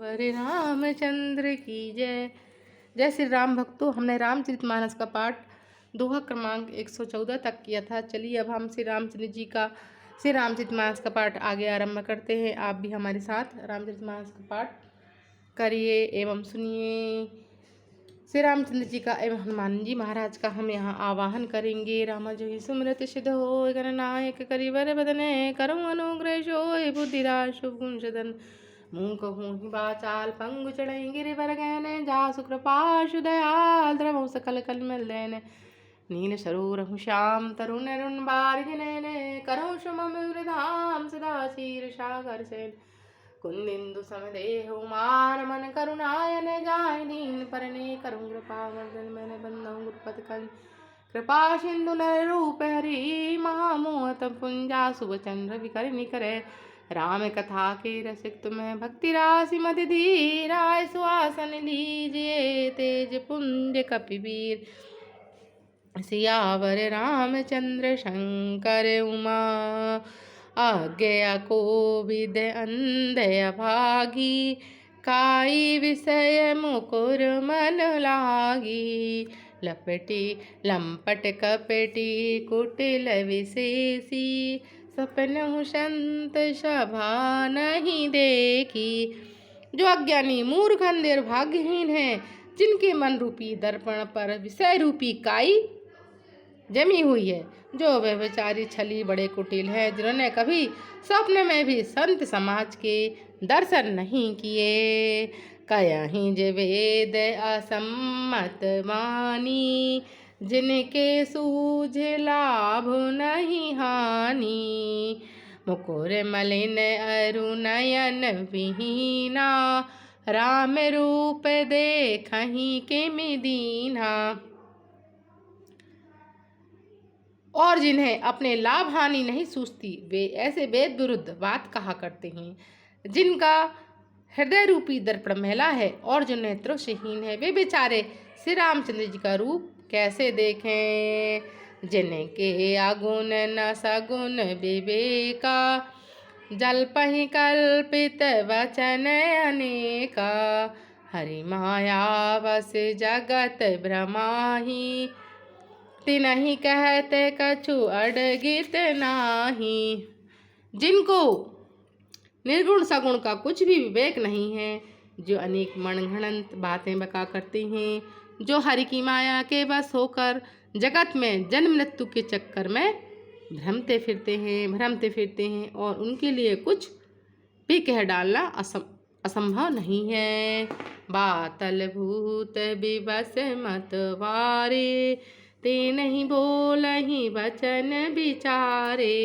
सियावर रामचंद्र की जय। जय श्री राम भक्तों, हमने रामचरितमानस का पाठ दोहा क्रमांक 114 तक किया था। चलिए अब हम श्री रामचरितमानस का पाठ आगे आरंभ करते हैं। आप भी हमारे साथ रामचरितमानस का पाठ करिए एवं सुनिए। श्री रामचंद्र जी का एवं हनुमान जी महाराज का हम यहाँ आवाहन करेंगे। राम जो ही सुमृत सिद्ध हो गणनायक करिवर बदने करुँ अनुग्रह सोय बुद्धिराज शुभ गुण सदन मुँह कहूँ बाचाल पंगु चढ़ई गिरिवर गहने जा सुकृपाशु दयाल द्रवौ सकल कल मिल देने नील सरोवर श्याम तरुण रुण बारिज नैने करुँ सुमम धाम सदा क्षीर सागर सेन कुंदिंदु समदेहु मान मन करुणायन जाय दीन परने करुँ कृपा वर्धन मैंने बंदौ गुरुपद कल कृपा सिंधु नर रूप हरि महामोहत पुंजा सुबचन रवि कर निकरे राम कथा के रसिक तुम्हें भक्ति राशि मति धीराय सुहासन लीजिए तेज पुंज कपिवीर सियावर रामचंद्र शंकर उमा आज्ञा को विद अंधय भागी काई विषय मुकुर मन लागी लपटी लंपट कपटी कुटिल विशेषी सपन संत सभा नहीं देखी। जो अज्ञानी मूर्ख अंधे और भाग्यहीन है, जिनके मन रूपी दर्पण पर विषय रूपी काई जमी हुई है, जो वे बेचारी छली बड़े कुटिल हैं, जिन्होंने कभी स्वप्न में भी संत समाज के दर्शन नहीं किए। कहीं जे वेद असम्मत वाणी जिनके सूझ लाभ नहीं हानि मुकुर मलिन अरु नयन विहीना राम रूप देखहि किमि दीन्हा। और जिन्हें अपने लाभ हानि नहीं सूझती, वे ऐसे वेद विरुद्ध बात कहा करते हैं। जिनका हृदय रूपी दर्पण मैला है और जो नेत्रों से हीन है, वे बेचारे श्री रामचंद्र जी का रूप कैसे देखें। जिनके अगुण न सगुण विवेका जल्पहि कल्पित वचन अनेका हरि माया वस जगत भ्रमाहि तिनहि कहते कछु अड़गित नाही। जिनको निर्गुण सगुण का कुछ भी विवेक नहीं है, जो अनेक मनगढ़ंत बातें बका करते हैं, जो हरि की माया के बस होकर जगत में जन्म मृत्यु के चक्कर में भ्रमते फिरते हैं और उनके लिए कुछ भी कह डालना असंभव नहीं है। बातल भूत विवश मतवारे ते नहीं बोलहि वचन विचारे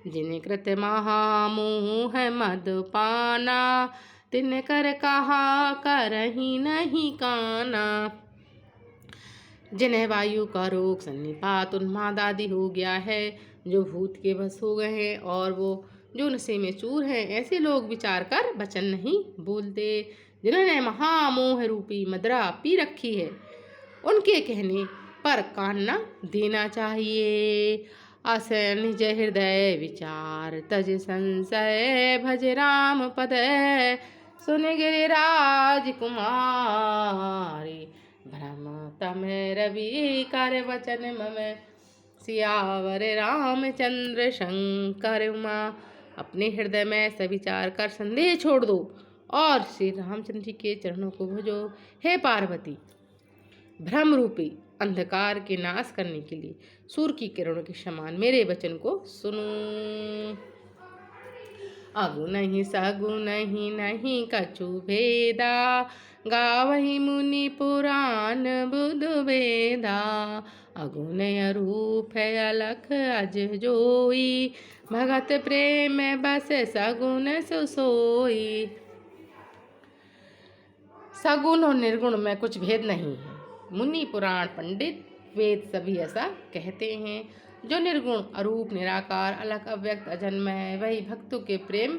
जिन कृत महामोह मद पाना तिन कर कहा करही नहीं काना। जिन्हें वायु का रोग सन्निपात उन्माद आदि हो गया है, जो भूत के बस हो गए हैं और वो जो नशे में चूर हैं, ऐसे लोग विचार कर वचन नहीं बोलते। जिन्होंने महामोह रूपी मदरा पी रखी है, उनके कहने पर कान न देना चाहिए। अस निज हृदय विचार तज संशय भज राम पद सुन गिरिराज कुमारी भ्रम तम रवि कर वचन मम सियावर रामचंद्र शंकर उमा। अपने हृदय में सविचार कर संदेह छोड़ दो और श्री रामचंद्र जी के चरणों को भजो। हे पार्वती, भ्रम रूपी अंधकार के नाश करने के लिए सूर्य की किरणों के समान मेरे वचन को सुनो। अगुन सगुन नहीं कछु भेदा गावहि मुनि पुराण बुध वेदा। अगुन अरूप अलख अज जोई भगत प्रेम बस सगुन सुसोई। सगुन और निर्गुण में कुछ भेद नहीं है। मुनि पुराण पंडित वेद सभी ऐसा कहते हैं। जो निर्गुण अरूप निराकार अलग अव्यक्त अजन्म है, वही भक्तों के प्रेम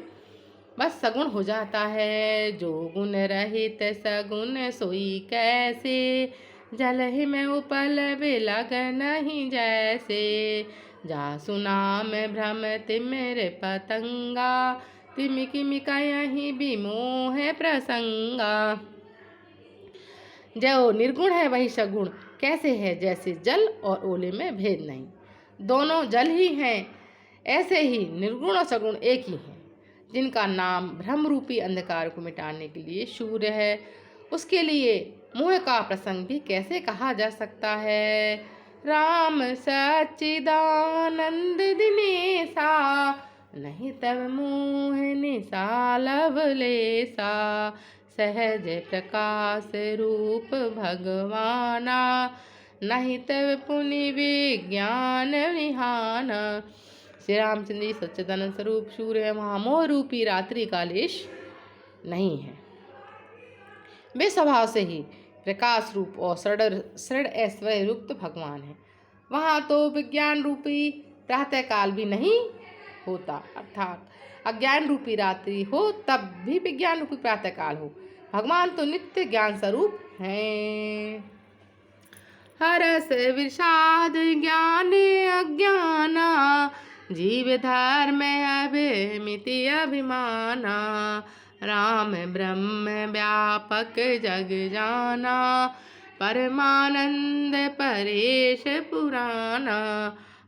बस सगुण हो जाता है। जो गुण रहित सगुण सोई कैसे जलहि में उपल बिलग नहीं जैसे। जा सुनाम भ्रम तिमिर पतंगा तिमिकिमिका यही विमोह प्रसंगा। जो निर्गुण है वही सगुण कैसे है, जैसे जल और ओले में भेद नहीं। दोनों जल ही हैं, ऐसे ही निर्गुण और सगुण एक ही हैं। जिनका नाम भ्रम रूपी अंधकार को मिटाने के लिए सूर्य है, उसके लिए मोह का प्रसंग भी कैसे कहा जा सकता है। राम सच्चिदानंद दिनेसा, नहीं तब मोह निसा लवलेसा। सहज प्रकाश रूप भगवाना, नहीं तब पुनि विज्ञान विहाना। श्री रामचंद्र जी सच्चिदानंद स्वरूप सूर्य है, वहाँ मोह रूपी रात्रि का लेश नहीं है। वे स्वभाव से ही प्रकाश रूप और सृढ़ ऐश्वर्य युक्त भगवान है। वहाँ तो विज्ञान रूपी प्रातः काल भी नहीं होता, अर्थात अज्ञान रूपी रात्रि हो तब भी विज्ञान रूपी प्रातः काल हो। भगवान तो नित्य ज्ञान स्वरूप हैं। हरस विषाद ज्ञान अज्ञाना, जीव धर्म अभिमिति अभिमाना। राम ब्रह्म व्यापक जग जाना, परमानंद परेश पुराना।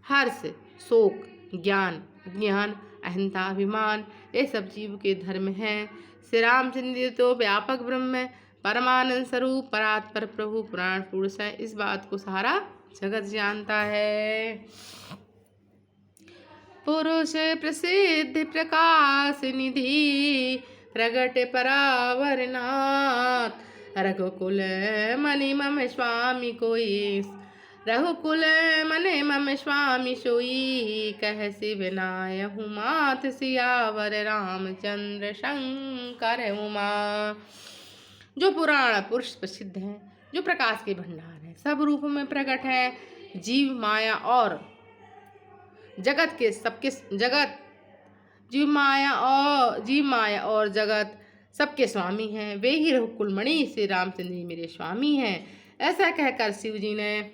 हर्ष, शोक, ज्ञान, ज्ञान, अहंता, अभिमान, ये सब जीव के धर्म हैं। श्री रामचंद्र तो व्यापक ब्रह्म, परमानंद स्वरूप, परात्पर प्रभु, पुराण पुरुष है। इस बात को सारा जगत जानता है। पुरुष प्रसिद्ध प्रकाश निधि, प्रगट परावरनाथ। रघुकुल मनि मम स्वामी कोई, रघुकुल मने मम स्वामी सोई। कह शिव नायहु मात, सियावर रामचंद्र शंकर उमा। जो पुराण पुरुष प्रसिद्ध हैं, जो प्रकाश के भंडार हैं, सब रूप में प्रकट है, जीव माया और जगत के सबके जगत जीव माया और जगत सबके स्वामी हैं। वे ही रघुकुल मणि श्री रामचंद्र जी मेरे स्वामी हैं। ऐसा कहकर शिव जी ने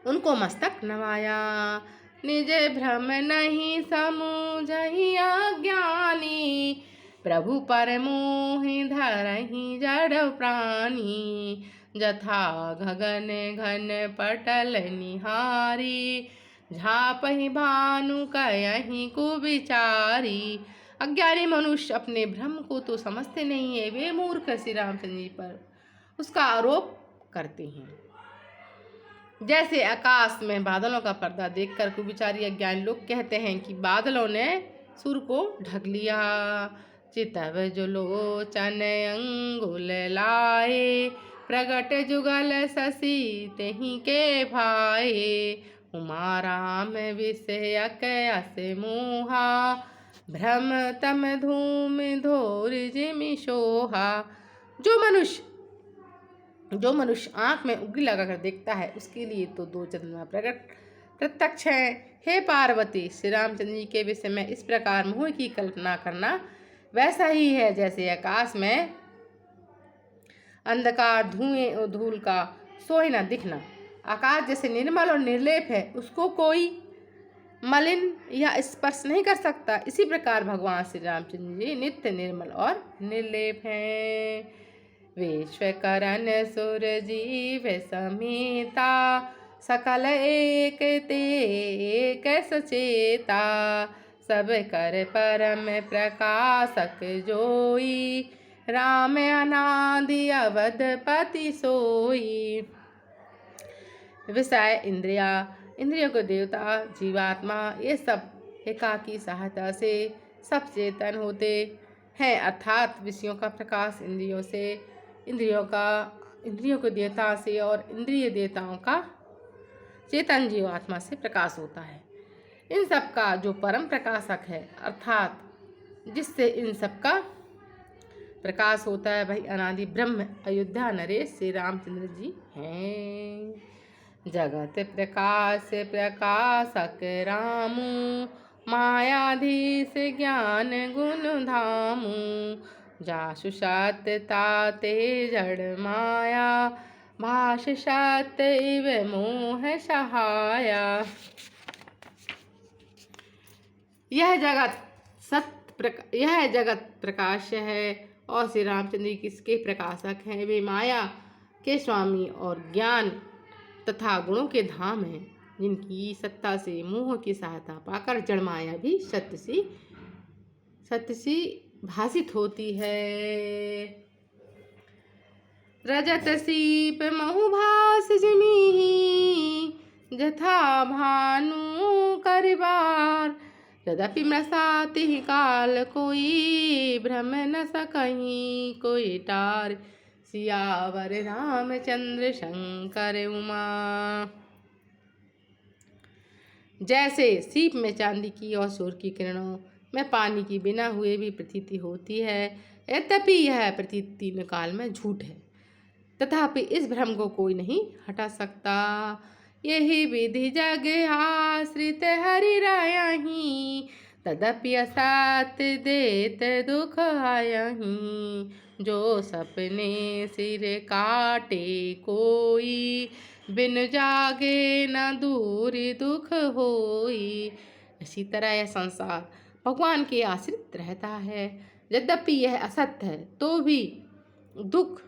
उनको मस्तक नवाया। निज भ्रम नहीं समझहि अज्ञानी, प्रभु पर मोहि धरहि जड़ प्राणी। जथा गगन घन पटल निहारी, झापहि भानु कयहि कुविचारी। अज्ञानी मनुष्य अपने भ्रम को तो समझते नहीं है, वे मूर्ख श्री रामचंद्र जी पर उसका आरोप करते हैं। जैसे आकाश में बादलों का पर्दा देखकर कुविचारी अज्ञानी लोग कहते हैं कि बादलों ने सूर्य को ढक लिया। चितव जो लोचन अंगुल लाए, प्रगट जुगल शशि तेहि के भाए। उमा राम विषय अस मोहा, भ्रम तम धूम धोर जिमि सोहा। जो मनुष्य आँख में उंगली लगाकर देखता है, उसके लिए तो दो चंद्रमा प्रत्यक्ष हैं। हे पार्वती, श्री रामचंद्र जी के विषय में इस प्रकार मोह की कल्पना करना वैसा ही है जैसे आकाश में अंधकार धुएं धूल का सोए न दिखना। आकाश जैसे निर्मल और निर्लेप है, उसको कोई मलिन या स्पर्श नहीं कर सकता। इसी प्रकार भगवान श्री रामचंद्र जी नित्य निर्मल और निर्लेप हैं। विश्वकरण सुर जीव समेता, सकल एक ते एक सचेता। सब कर परम प्रकाशक जोई, राम अनादि अवधपति सोई। विषय इंद्रियों के देवता जीवात्मा, ये सब एकाकी सहायता से सब चेतन होते हैं, अर्थात विषयों का प्रकाश इंद्रियों के देवता से और इंद्रिय देवताओं का चेतन जीवात्मा से प्रकाश होता है। इन सब का जो परम प्रकाशक है, अर्थात जिससे इन सब का प्रकाश होता है, वही अनादि ब्रह्म अयोध्या नरेश श्री रामचंद्र जी हैं। जगत प्रकाश प्रकाशक रामू, मायाधीश ज्ञान गुण धामू। जासु सत ताते जड़ माया, भाष सत इव मोह सहाया। यह जगत सत यह जगत प्रकाश है और श्री रामचंद्र जी किसके प्रकाशक हैं। वे माया के स्वामी और ज्ञान तथा गुणों के धाम हैं, जिनकी सत्ता से मोह की सहायता पाकर जड़ माया भी सत्य सी भासित होती है। रजत सीप महुभास जिमिहि जथा भानु करबार। यद्यपि मृषाति काल कोई भ्रम न सकहीं कोई टार। सियावर रामचंद्र शंकर उमा। जैसे सीप में चांदी की और सूर्य की किरणों में पानी की बिना हुए भी प्रतीति होती है, यद्यपि यह प्रतीति तीन काल में झूठ है, तथापि इस भ्रम को कोई नहीं हटा सकता। यही विधि जग आश्रित हरि रायहि, तदपि असत्य देत दुख आयहि। जो सपने सिर काटे कोई, बिन जागे न दूर दुख होई। इसी तरह यह संसार भगवान के आश्रित रहता है, यद्यपि यह असत्य है तो भी दुख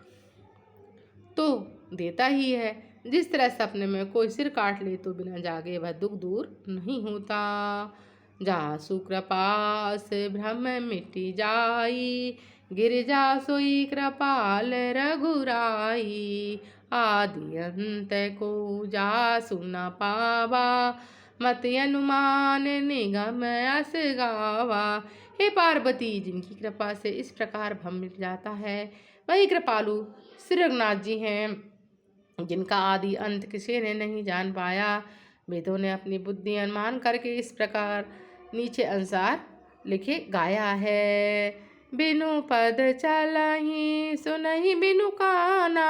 तो देता ही है। जिस तरह सपने में कोई सिर काट ले तो बिना जागे वह दुख दूर नहीं होता। जासु कृपा से भ्रम मिटी जाई, गिरिजा सोई कृपाल रघुराई। आदि अंत को जासु न पावा, मत अनुमान निगम अस गावा। हे पार्वती, जिनकी कृपा से इस प्रकार भ्रम मिट जाता है, वही कृपालु श्री रघुनाथ जी हैं, जिनका आदि अंत किसी ने नहीं जान पाया। वेदों ने अपनी बुद्धि अनुमान करके इस प्रकार नीचे अनुसार लिखे गाया है। बिनु पद चलहि सुनहि बिनु काना,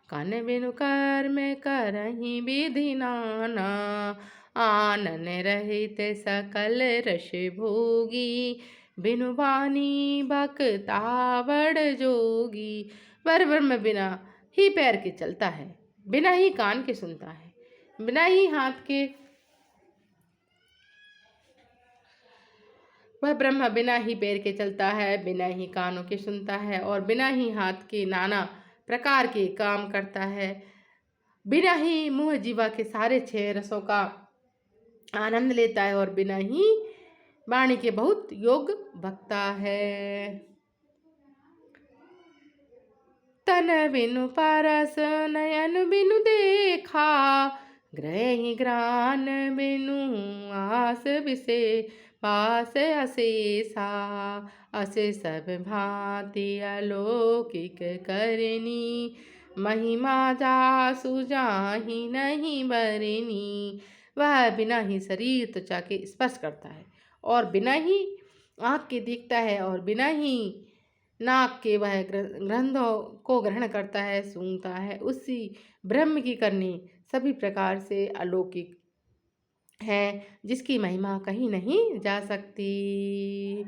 कान बिनु कर्म करहि विधि नाना। आनन रहित सकल रस भोगी, बिनु बानी बक्ता बड़ जोगी। वह ब्रह्म बिना ही पैर के चलता है, बिना ही कान के सुनता है, बिना ही हाथ के। वह ब्रह्म बिना ही पैर के चलता है, बिना ही कानों के सुनता है और बिना ही हाथ के नाना प्रकार के काम करता है। बिना ही मुँह जीवा के सारे छह रसों का आनंद लेता है और बिना ही वाणी के बहुत योग बकता है। तन बिनु परस नयन बिनु देखा, ग्रहि ग्रान बिनु आस विसे पास अशेषा। असे सब भांति अलौकिक करनी, महिमा जासु जाहि नहीं बरनी। वह बिना ही शरीर त्वचा के स्पर्श करता है और बिना ही आँख के देखता है और बिना ही नाक के वह ग्रंथों को ग्रहण करता है, सूंघता है। उसी ब्रह्म की करनी सभी प्रकार से अलौकिक है, जिसकी महिमा कहीं नहीं जा सकती।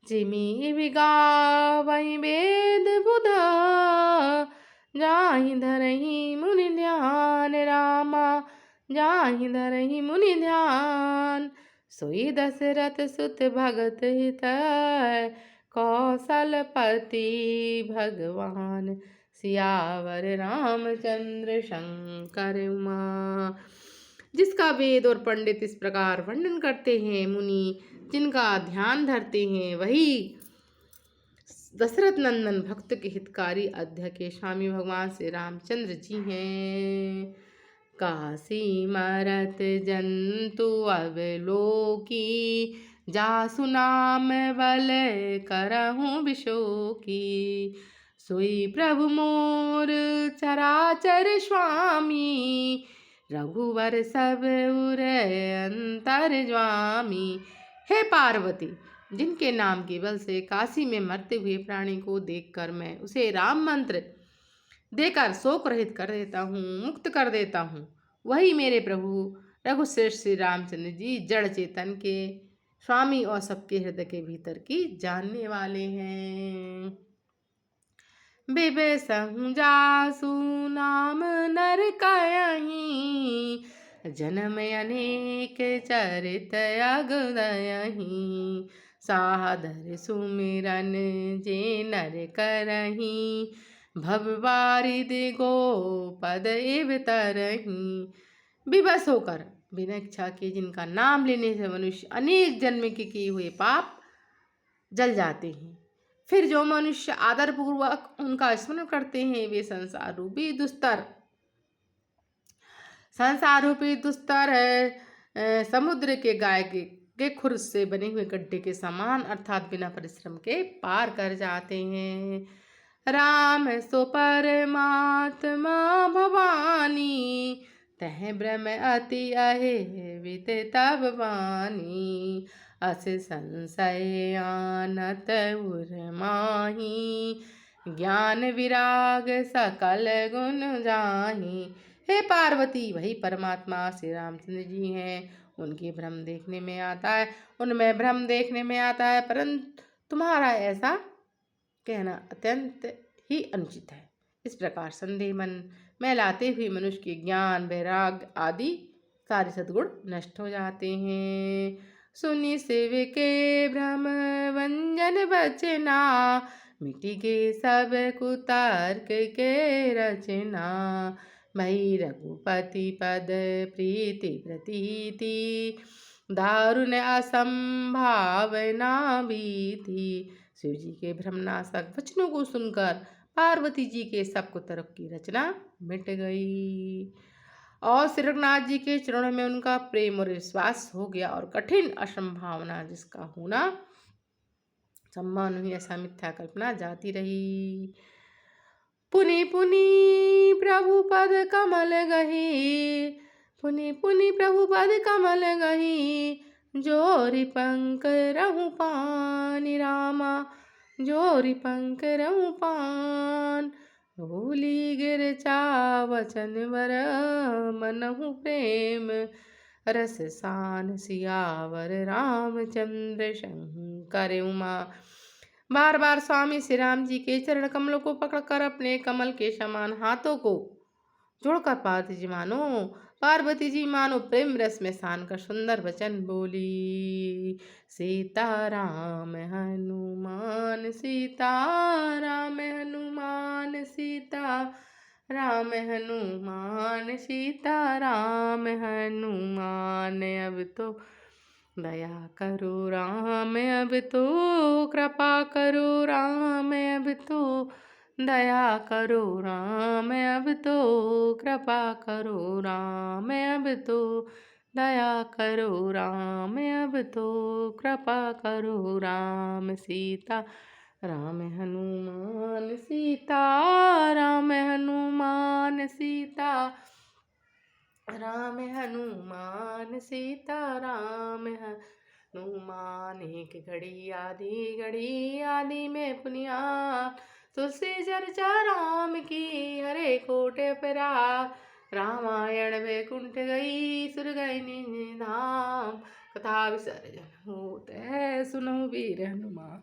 जिमि विगावहि वेद बुधा, जाहि धरहि मुनि ध्यान। रामा जाहि धरहि मुनि ध्यान, सोई दशरथ सुत भगत हित। कौशलपति भगवान, सियावर रामचंद्र शंकर उमा। जिसका वेद और पंडित इस प्रकार वर्णन करते हैं, मुनि जिनका ध्यान धरते हैं, वही दशरथ नंदन भक्त के हितकारी अध्याय के स्वामी भगवान श्री रामचंद्र जी हैं। काशी मरत जंतु अवलोकी, जासु नाम बल करहूँ विशोकी। सोई प्रभु मोर चराचर स्वामी, रघुवर सब उर अंतर ज्वामी। हे पार्वती, जिनके नाम के बल से काशी में मरते हुए प्राणी को देखकर मैं उसे राम मंत्र देकर शोक रहित कर देता हूँ, मुक्त कर देता हूँ, वही मेरे प्रभु रघुश्रेष्ठ श्री रामचंद्र जी जड़ चेतन के स्वामी और सबके हृदय के भीतर की जानने वाले हैं। बिबसहु जासु नाम नर कयहि, जन्म अनेक चरित अगुदयहि। सादर सुमिरन जे नर करहीं, भव बारिद गोपद एव तरहीं। विवश होकर बिना इच्छा के जिनका नाम लेने से मनुष्य अनेक जन्म के किए हुए पाप जल जाते हैं। फिर जो मनुष्य आदरपूर्वक उनका स्मरण करते हैं वे संसार रूपी दुस्तर समुद्र के गाय के खुर से बने हुए गड्ढे के समान अर्थात बिना परिश्रम के पार कर जाते हैं। राम सो परमात्मा भवानी, तह ब्रह्म अति अहे वित तब वानी। अस संशय आनत उर माही, ज्ञान विराग सकल गुण जाही। हे पार्वती, वही परमात्मा श्री रामचंद्र जी हैं। उनके भ्रम देखने में आता है, उनमें भ्रम देखने में आता है, परंतु तुम्हारा ऐसा कहना अत्यंत ही अनुचित है। इस प्रकार संदेह मन में लाते हुए मनुष्य के ज्ञान वैराग्य आदि सारे सद्गुण नष्ट हो जाते हैं। सुनि शिव के भ्रम भंजन बचना, मिटी के सब कुतर्क के रचना। मही रघुपति पद प्रीति प्रतीति, दारुण असंभावना भीति। शिव जी के भ्रमनाशक वचनों को सुनकर पार्वती जी के सब कुतर्क की रचना मिट गई और श्री रघुनाथ जी के चरणों में उनका प्रेम और विश्वास हो गया और कठिन असंभावना जिसका होना संभव नहीं ऐसा मिथ्या कल्पना जाती रही। पुनि पुनि प्रभु पद कमल गही, पुनि पुनि प्रभु पद कमल गही। जोरि पंक रहु पान रामा, जोरि पंक रहु पान। भूलि गिर चावचन वर मनहु प्रेम, रस सान सियावर रामचंद्र शंकर उमा। बार बार स्वामी श्री राम जी के चरण कमलों को पकड़कर अपने कमल के समान हाथों को जोड़कर पार्वती जी मानो प्रेम रस में सान कर सुंदर वचन बोली। सीताराम हनुमान, सीताराम हनुमान, सीताराम हनुमान, सीताराम हनुमान। अब तो दया करो राम, अब तो कृपा करो राम, अब तो दया करो राम, अब तो कृपा करो राम, अब तो दया करो राम, अब तो कृपा करो राम। सीता राम हनुमान, सीता राम हनुमान, सीता राम हनुमान, सीता राम हनुमान। एक घड़ी आदि में पुनिया, तुलसी चर्चा राम की हरे कोटे परा। रामायण वैकुंठ गई, सुर गई निज धाम। कथा विसर्जन होत है, सुनो वीर हनुमान।